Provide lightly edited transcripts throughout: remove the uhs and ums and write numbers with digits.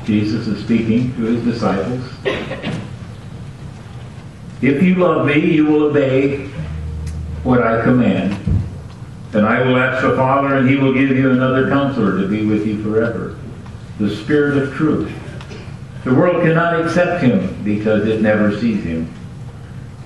Jesus is speaking to his disciples. If you love me, you will obey what I command. And I will ask the Father, and he will give you another counselor to be with you forever, the Spirit of truth. The world cannot accept him because it never sees him,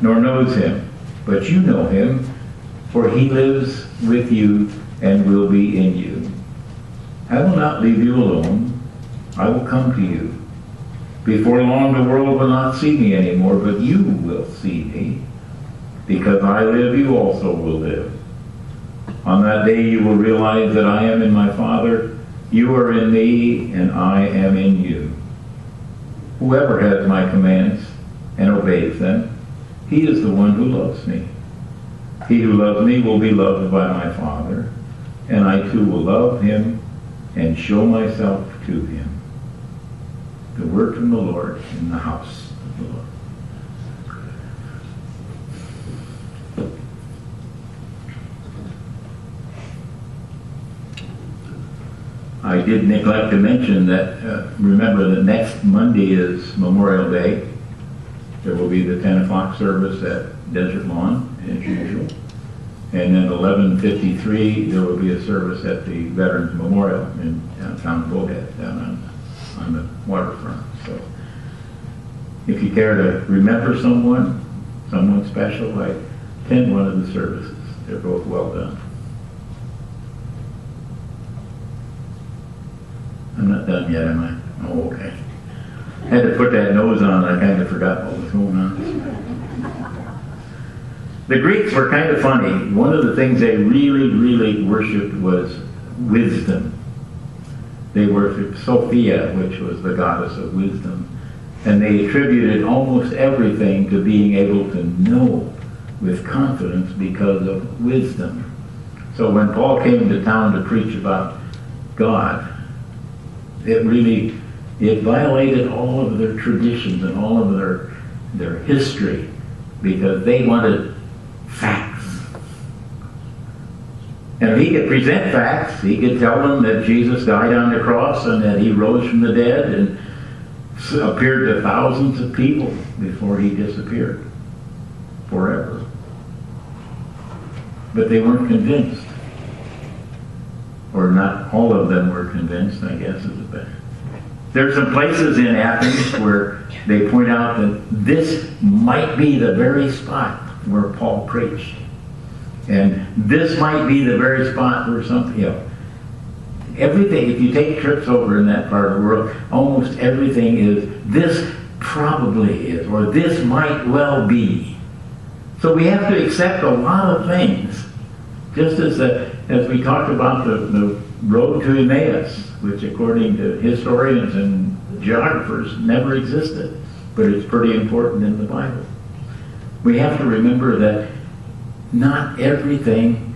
nor knows him. But you know him, for he lives with you and will be in you. I will not leave you alone. I will come to you. Before long the world will not see me anymore, but you will see me. Because I live, you also will live. On that day you will realize that I am in my Father, you are in me, and I am in you. Whoever has my commands and obeys them, he is the one who loves me. He who loves me will be loved by my Father, and I too will love him and show myself to him. The word from the Lord in the house of the Lord. I did neglect to mention that, remember that next Monday is Memorial Day. There will be the 10 o'clock service at Desert Lawn, as usual. And then 11:53, there will be a service at the Veterans Memorial in downtown Mohave, down on the waterfront. So if you care to remember someone special, attend one of the services. They're both well done. I'm not done yet, am I? Oh, okay. I had to put that nose on. I kind of forgot what was going on. The Greeks were kind of funny. One of the things they really, really worshipped was wisdom. They worshipped Sophia, which was the goddess of wisdom. And they attributed almost everything to being able to know with confidence because of wisdom. So when Paul came to town to preach about God, it violated all of their traditions and all of their history, because they wanted facts. And he could present facts. He could tell them that Jesus died on the cross and that he rose from the dead and appeared to thousands of people before he disappeared forever. But they weren't convinced. Or not all of them were convinced, I guess is the best. There's some places in Athens where they point out that this might be the very spot where Paul preached. And this might be the very spot where something, everything, if you take trips over in that part of the world, almost everything is, this probably is, or this might well be. So we have to accept a lot of things. Just as we talked about the road to Emmaus, which according to historians and geographers never existed, but it's pretty important in the Bible. We have to remember that not everything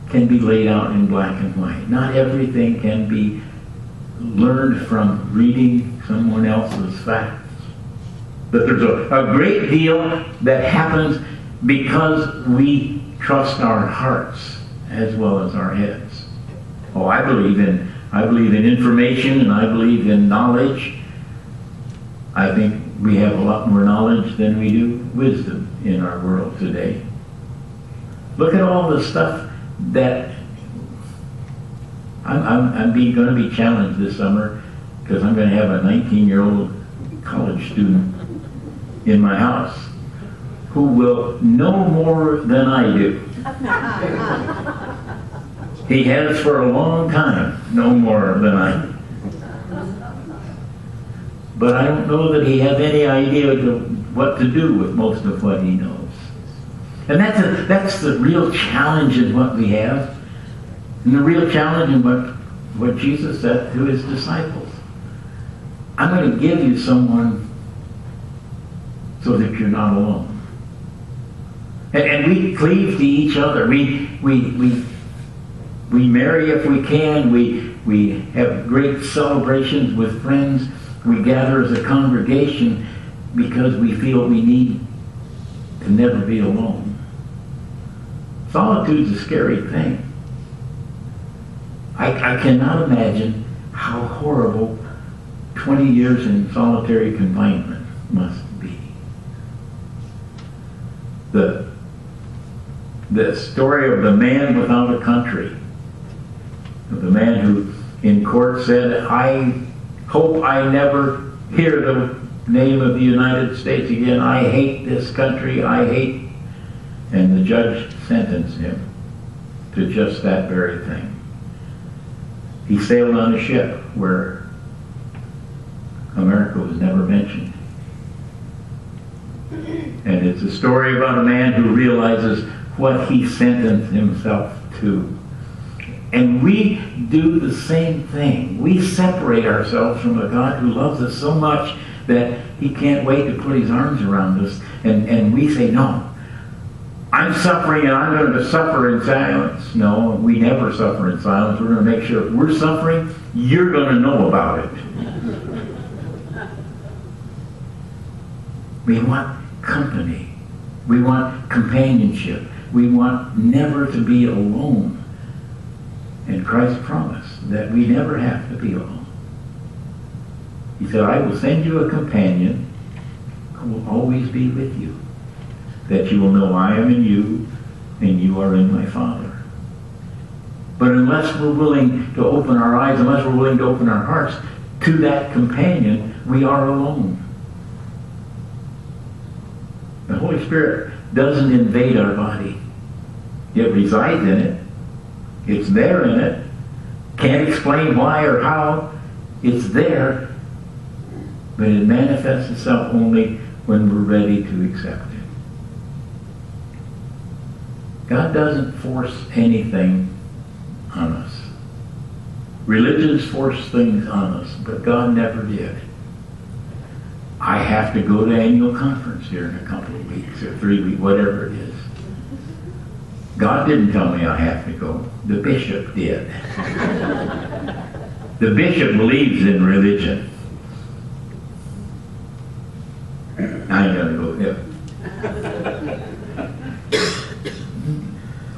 can be laid out in black and white. Not everything can be learned from reading someone else's facts. But there's a great deal that happens because we trust our hearts as well as our heads. Oh, I believe in information, and I believe in knowledge. I think we have a lot more knowledge than we do wisdom in our world today. Look at all the stuff that I'm going to be challenged this summer, because I'm going to have a 19-year-old college student in my house who will know more than I do. He has for a long time, no more than I do. But I don't know that he has any idea what to do with most of what he knows. And that's the real challenge in what we have, and the real challenge in what Jesus said to his disciples. I'm going to give you someone so that you're not alone. And we cleave to each other. We marry if we can. We have great celebrations with friends. We gather as a congregation because we feel we need to never be alone. Solitude's a scary thing. I cannot imagine how horrible 20 years in solitary confinement must be. The story of the man without a country, of the man who in court said, I hope I never hear the name of the United States again. I hate this country. I hate. And the judge sentenced him to just that very thing. He sailed on a ship where America was never mentioned. And it's a story about a man who realizes what he sentenced himself to. And we do the same thing. We separate ourselves from a God who loves us so much that he can't wait to put his arms around us. And we say, no, I'm suffering and I'm going to suffer in silence. No, we never suffer in silence. We're going to make sure if we're suffering, you're going to know about it. We want company. We want companionship. We want never to be alone. And Christ promised that we never have to be alone. He said, I will send you a companion who will always be with you, that you will know I am in you and you are in my Father. But unless we're willing to open our eyes, unless we're willing to open our hearts to that companion, we are alone. The Holy Spirit doesn't invade our body. It resides in it. It's there in it. Can't explain why or how. It's there. But it manifests itself only when we're ready to accept it. God doesn't force anything on us. Religions force things on us, but God never did. I have to go to annual conference here in a couple of weeks or 3 weeks, whatever it is. God didn't tell me I have to go. The bishop did. The bishop believes in religion. I ain't gonna go there.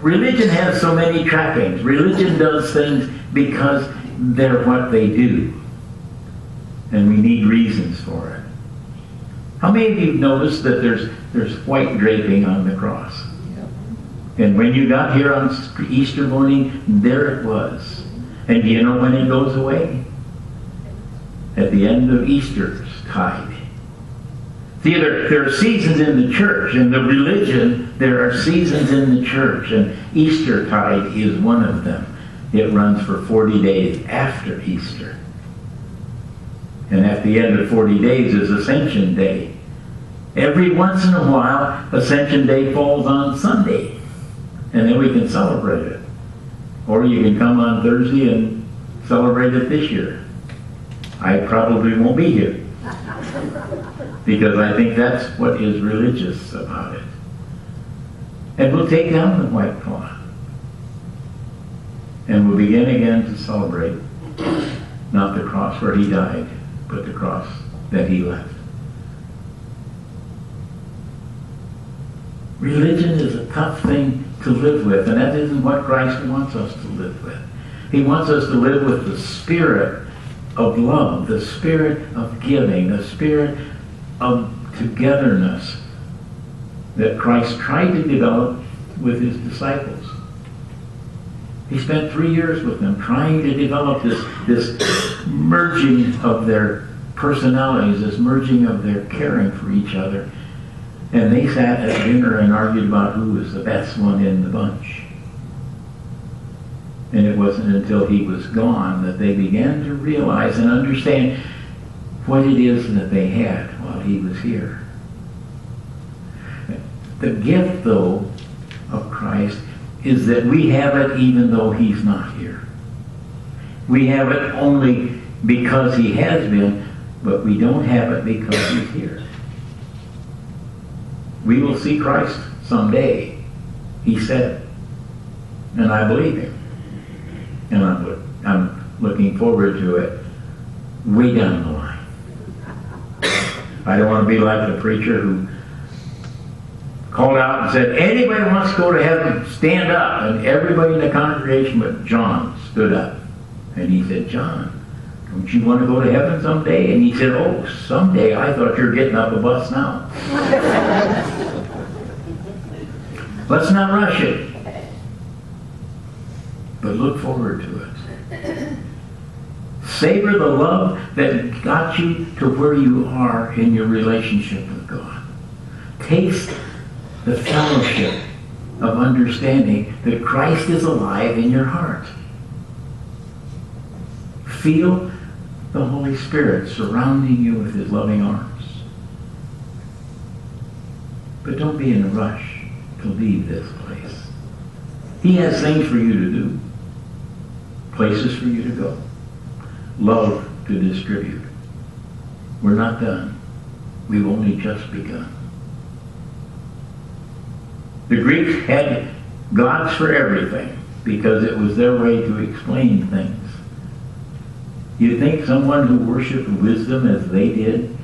Religion has so many trappings. Religion does things because they're what they do. And we need reasons for it. How many of you have noticed that there's white draping on the cross? And when you got here on Easter morning, there it was. And do you know when it goes away? At the end of Easter's tide. See, there are seasons in the church. In the religion, there are seasons in the church. And Easter tide is one of them. It runs for 40 days after Easter. And at the end of 40 days is Ascension Day. Every once in a while, Ascension Day falls on Sunday. And then we can celebrate it. Or you can come on Thursday and celebrate it this year. I probably won't be here. Because I think that's what is religious about it. And we'll take down the white cloth. And we'll begin again to celebrate not the cross where he died, but the cross that he left. Religion is a tough thing to live with, and that isn't what Christ wants us to live with. He wants us to live with the spirit of love, the spirit of giving, the spirit of togetherness that Christ tried to develop with his disciples. He spent 3 years with them trying to develop this merging of their personalities, this merging of their caring for each other. And they sat at dinner and argued about who was the best one in the bunch. And it wasn't until he was gone that they began to realize and understand what it is that they had while he was here. The gift, though, of Christ is that we have it even though he's not here. We have it only because he has been, but we don't have it because he's here. We will see Christ someday, he said. And I believe him. And I'm looking forward to it way down the line. I don't want to be like the preacher who called out and said, anybody wants to go to heaven, stand up. And everybody in the congregation but John stood up. And he said, John, Don't you want to go to heaven someday? And he said, oh, someday? I thought you were getting off the bus now. Let's not rush it, but look forward to it. Savor the love that got you to where you are in your relationship with God. Taste the fellowship of understanding that Christ is alive in your heart. Feel the Holy Spirit surrounding you with his loving arms. But don't be in a rush to leave this place. He has things for you to do, places for you to go, love to distribute. We're not done. We've only just begun. The Greeks had gods for everything because it was their way to explain things. You think someone who worshipped wisdom as they did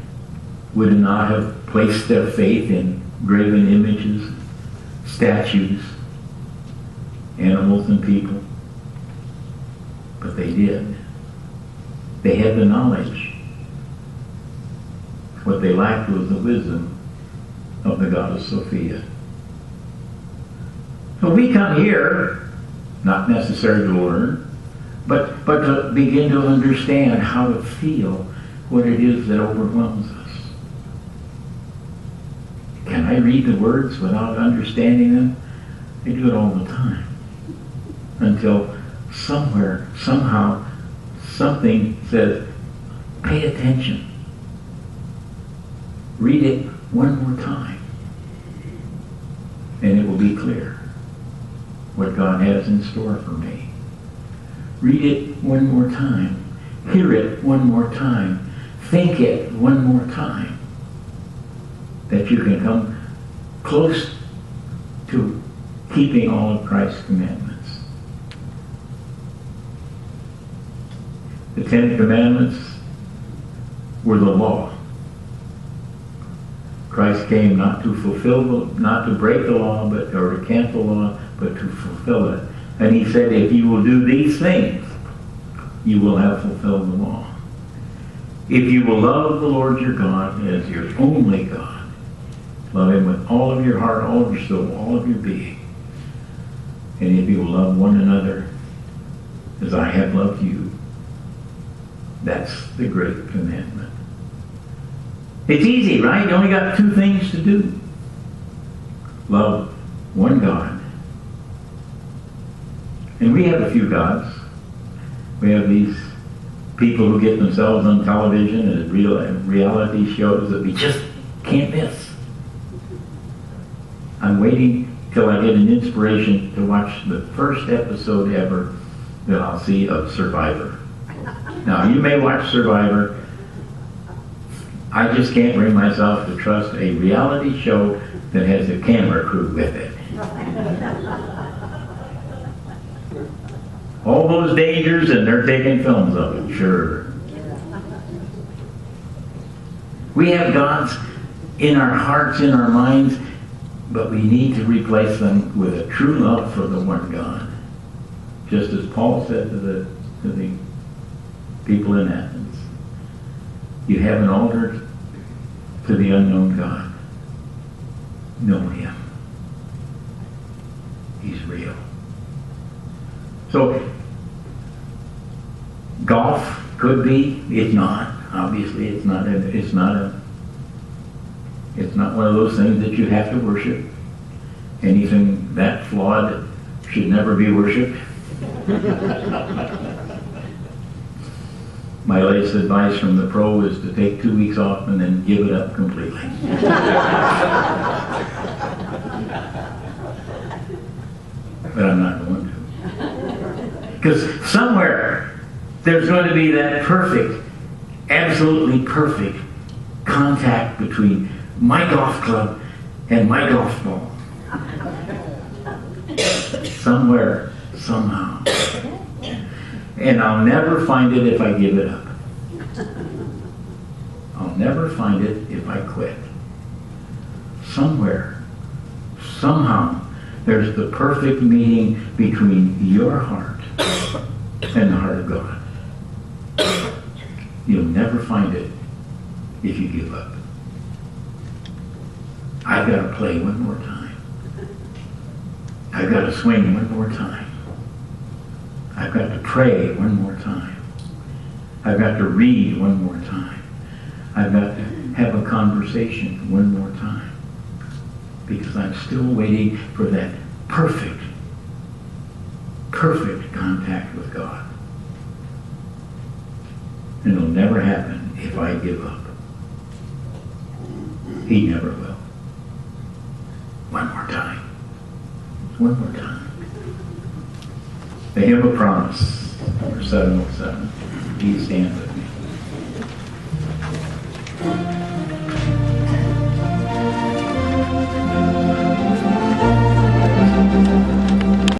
would not have placed their faith in graven images, statues, animals and people? But they did. They had the knowledge. What they lacked was the wisdom of the goddess Sophia. So we come here, not necessarily to learn, but to begin to understand how to feel what it is that overwhelms us. Can I read the words without understanding them? I do it all the time. Until somewhere, somehow, something says, pay attention. Read it one more time. And it will be clear what God has in store for me. Read it one more time. Hear it one more time. Think it one more time. That you can come close to keeping all of Christ's commandments. The Ten Commandments were the law. Christ came not to not to break the law, or to cancel the law, but to fulfill it. And he said, if you will do these things, you will have fulfilled the law. If you will love the Lord your God as your only God, love him with all of your heart, all of your soul, all of your being. And if you will love one another as I have loved you, that's the great commandment. It's easy, right? You only got two things to do. Love one God. And we have a few gods. We have these people who get themselves on television as reality shows that we just can't miss. I'm waiting till I get an inspiration to watch the first episode ever that I'll see of Survivor. Now, you may watch Survivor. I just can't bring myself to trust a reality show that has a camera crew with it. All those dangers, and they're taking films of it, sure. We have gods in our hearts, in our minds, but we need to replace them with a true love for the one God. Just as Paul said to the people in Athens, you have an altar to the unknown God. Know him. He's real. So, golf could be, it's not. Obviously, it's not one of those things that you have to worship. Anything that flawed should never be worshipped. My latest advice from the pro is to take 2 weeks off and then give it up completely. But I'm not going to. Because somewhere there's going to be that perfect, absolutely perfect contact between my golf club and my golf ball. Somewhere, somehow. And I'll never find it if I give it up. I'll never find it if I quit. Somewhere, somehow, there's the perfect meeting between your heart and the heart of God. You'll never find it if you give up. I've got to play one more time. I've got to swing one more time. I've got to pray one more time. I've got to read one more time. I've got to have a conversation one more time. Because I'm still waiting for that perfect contact with God. And it'll never happen if I give up. He never will. One more time. One more time. The hymn of promise, number 707. He stands